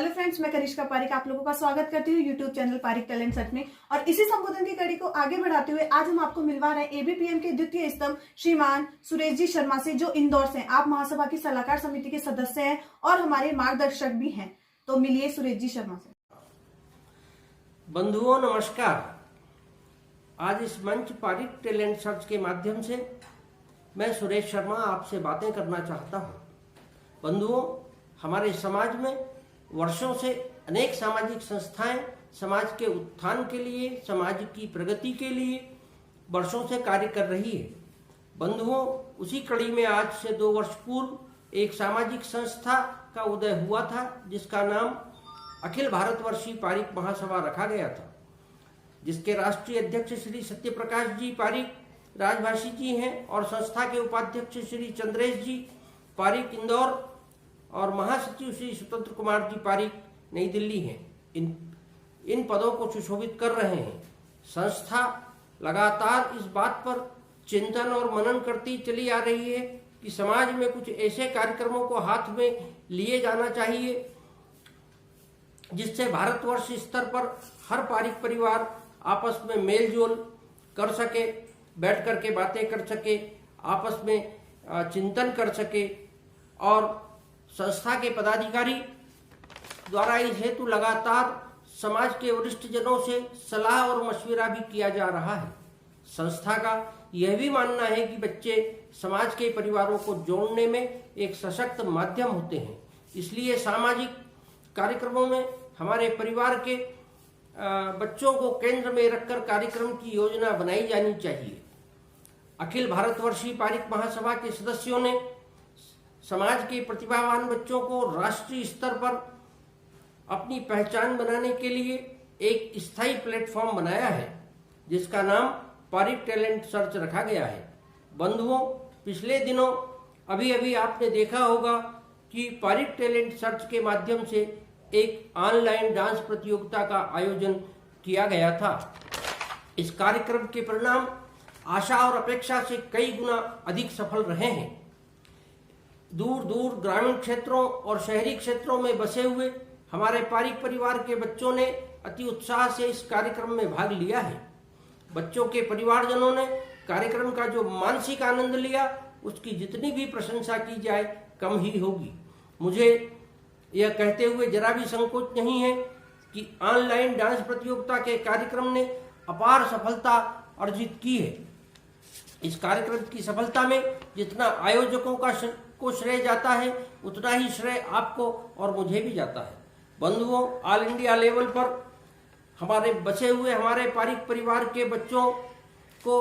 Hello friends, मैं करिश्मा पारिक आप लोगों का स्वागत करती हूँ YouTube channel Parik talent search में। और इसी संबोधन की कड़ी को आगे बढ़ाते हुए आज हम आपको मिलवा रहे हैं एबीपीएम के द्वितीय स्तंभ श्रीमान सुरेश जी शर्मा से, जो इंदौर से आप महासभा की सलाहकार समिति के सदस्य हैं और हमारे मार्गदर्शक भी हैं। तो मिलिए सुरेश जी शर्मा से। बंधुओं नमस्कार। आज इस मंच पारिक टैलेंट सर्च के माध्यम से मैं सुरेश शर्मा आपसे बातें करना चाहता हूँ। बंधुओं, हमारे समाज में वर्षों से अनेक सामाजिक संस्थाएं समाज के उत्थान के लिए, समाज की प्रगति के लिए वर्षों से कार्य कर रही है। बंधुओं, उसी कड़ी में आज से 2 वर्ष पूर्व एक सामाजिक संस्था का उदय हुआ था, जिसका नाम अखिल भारतवर्षीय पारिक महासभा रखा गया था, जिसके राष्ट्रीय अध्यक्ष श्री सत्यप्रकाश जी पारिक राजभाषी जी हैं और संस्था के उपाध्यक्ष श्री चंद्रेश जी पारिक इंदौर और महासचिव श्री स्वतंत्र कुमार जी पारिक नई दिल्ली हैं। इन पदों को सुशोभित कर रहे हैं। संस्था लगातार इस बात पर चिंतन और मनन करती चली आ रही है कि समाज में कुछ ऐसे कार्यक्रमों को हाथ में लिए जाना चाहिए जिससे भारतवर्ष स्तर पर हर पारिक परिवार आपस में मेल जोल कर सके, बैठ करके बातें कर सके, आपस में चिंतन कर सके। और संस्था के पदाधिकारी द्वारा इस हेतु लगातार समाज के वरिष्ठ जनों से सलाह और मशविरा भी किया जा रहा है। संस्था का यह भी मानना है कि बच्चे समाज के परिवारों को जोड़ने में एक सशक्त माध्यम होते हैं। इसलिए सामाजिक कार्यक्रमों में हमारे परिवार के बच्चों को केंद्र में रखकर कार्यक्रम की योजना बनाई जानी चाहिए। अखिल भारतवर्षीय पारिक महासभा के सदस्यों ने समाज के प्रतिभावान बच्चों को राष्ट्रीय स्तर पर अपनी पहचान बनाने के लिए एक स्थायी प्लेटफॉर्म बनाया है, जिसका नाम पारिक टैलेंट सर्च रखा गया है। बंधुओं, पिछले दिनों अभी आपने देखा होगा कि पारिक टैलेंट सर्च के माध्यम से एक ऑनलाइन डांस प्रतियोगिता का आयोजन किया गया था। इस कार्यक्रम के परिणाम आशा और अपेक्षा से कई गुना अधिक सफल रहे हैं। दूर दूर ग्रामीण क्षेत्रों और शहरी क्षेत्रों में बसे हुए हमारे पारिक परिवार के बच्चों ने अति उत्साह से इस कार्यक्रम में भाग लिया है। बच्चों के परिवारजनों ने कार्यक्रम का जो मानसिक आनंद लिया, उसकी जितनी भी प्रशंसा की जाए कम ही होगी। मुझे यह कहते हुए जरा भी संकोच नहीं है कि ऑनलाइन डांस प्रतियोगिता के कार्यक्रम ने अपार सफलता अर्जित की है। इस कार्यक्रम की सफलता में जितना आयोजकों को श्रेय जाता है, उतना ही श्रेय आपको और मुझे भी जाता है। बंधुओं, ऑल इंडिया लेवल पर हमारे बचे हुए हमारे पारिक परिवार के बच्चों को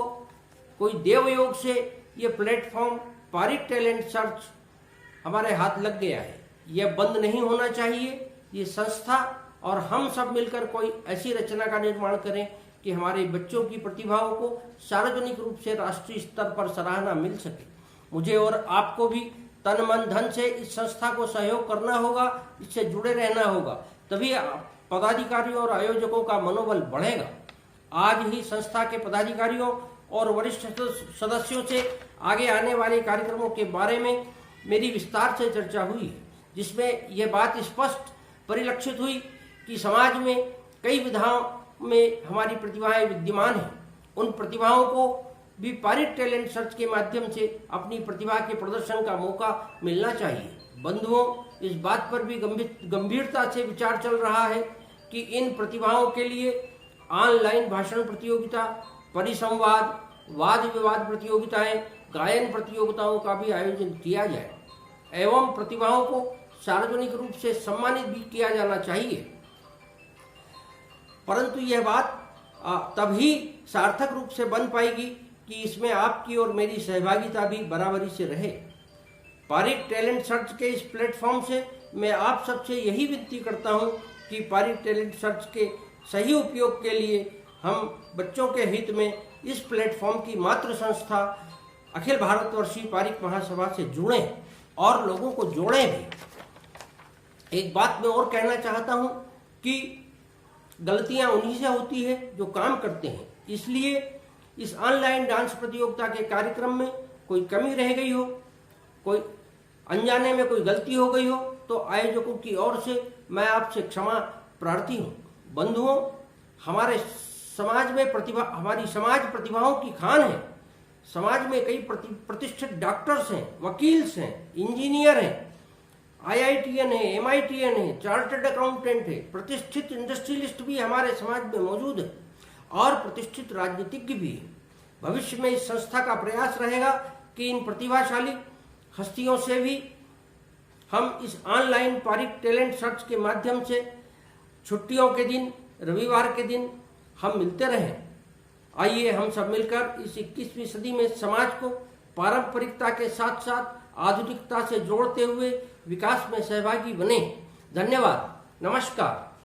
कोई देवयोग से ये प्लेटफॉर्म पारिक टैलेंट सर्च हमारे हाथ लग गया है। यह बंद नहीं होना चाहिए। ये संस्था और हम सब मिलकर कोई ऐसी रचना का निर्माण करें कि हमारे बच्चों की प्रतिभाओं को सार्वजनिक रूप से राष्ट्रीय स्तर पर सराहना मिल सके। मुझे और आपको भी तन मन धन से इस संस्था को सहयोग करना होगा, इससे जुड़े रहना होगा, तभी पदाधिकारियों और आयोजकों का मनोबल बढ़ेगा। आज ही संस्था के पदाधिकारियों और वरिष्ठ सदस्यों से आगे आने वाले कार्यक्रमों के बारे में मेरी विस्तार से चर्चा हुई है, जिसमें यह बात स्पष्ट परिलक्षित हुई कि समाज में कई विधाओं में हमारी प्रतिभाएं विद्यमान हैं। उन प्रतिभाओं को भी पारिक टैलेंट सर्च के माध्यम से अपनी प्रतिभा के प्रदर्शन का मौका मिलना चाहिए। बंधुओं, इस बात पर भी गंभीरता से विचार चल रहा है कि इन प्रतिभाओं के लिए ऑनलाइन भाषण प्रतियोगिता, परिसंवाद, वाद विवाद प्रतियोगिताएं, गायन प्रतियोगिताओं का भी आयोजन किया जाए एवं प्रतिभाओं को सार्वजनिक रूप से सम्मानित भी किया जाना चाहिए। परंतु यह बात तभी सार्थक रूप से बन पाएगी कि इसमें आपकी और मेरी सहभागिता भी बराबरी से रहे। पारिक टैलेंट सर्च के इस प्लेटफॉर्म से मैं आप सबसे यही विनती करता हूं कि पारिक टैलेंट सर्च के सही उपयोग के लिए हम बच्चों के हित में इस प्लेटफॉर्म की मातृ संस्था अखिल भारतवर्षीय पारिक महासभा से जुड़ें और लोगों को जोड़ें भी। एक बात मैं और कहना चाहता हूं कि गलतियां उन्हीं से होती है जो काम करते हैं। इसलिए इस ऑनलाइन डांस प्रतियोगिता के कार्यक्रम में कोई कमी रह गई हो, कोई अनजाने में कोई गलती हो गई हो तो आयोजकों की ओर से मैं आपसे क्षमा प्रार्थी हूँ। बंधुओं, हमारे समाज में हमारी समाज प्रतिभाओं की खान है। समाज में कई प्रतिष्ठित डॉक्टर्स हैं, वकील्स हैं, इंजीनियर हैं, IITN है, MITN है, चार्टर्ड अकाउंटेंट है, प्रतिष्ठित इंडस्ट्रियलिस्ट भी हमारे समाज में मौजूद है और प्रतिष्ठित राजनीतिज्ञ भी है। भविष्य में इस संस्था का प्रयास रहेगा कि इन प्रतिभाशाली हस्तियों से भी हम इस ऑनलाइन पारिक टैलेंट सर्च के माध्यम से छुट्टियों के दिन, रविवार के दिन हम मिलते रहें। आइए हम सब मिलकर इस 21वीं सदी में समाज को पारंपरिकता के साथ साथ आधुनिकता से जोड़ते हुए विकास में सहभागी बने। धन्यवाद। नमस्कार।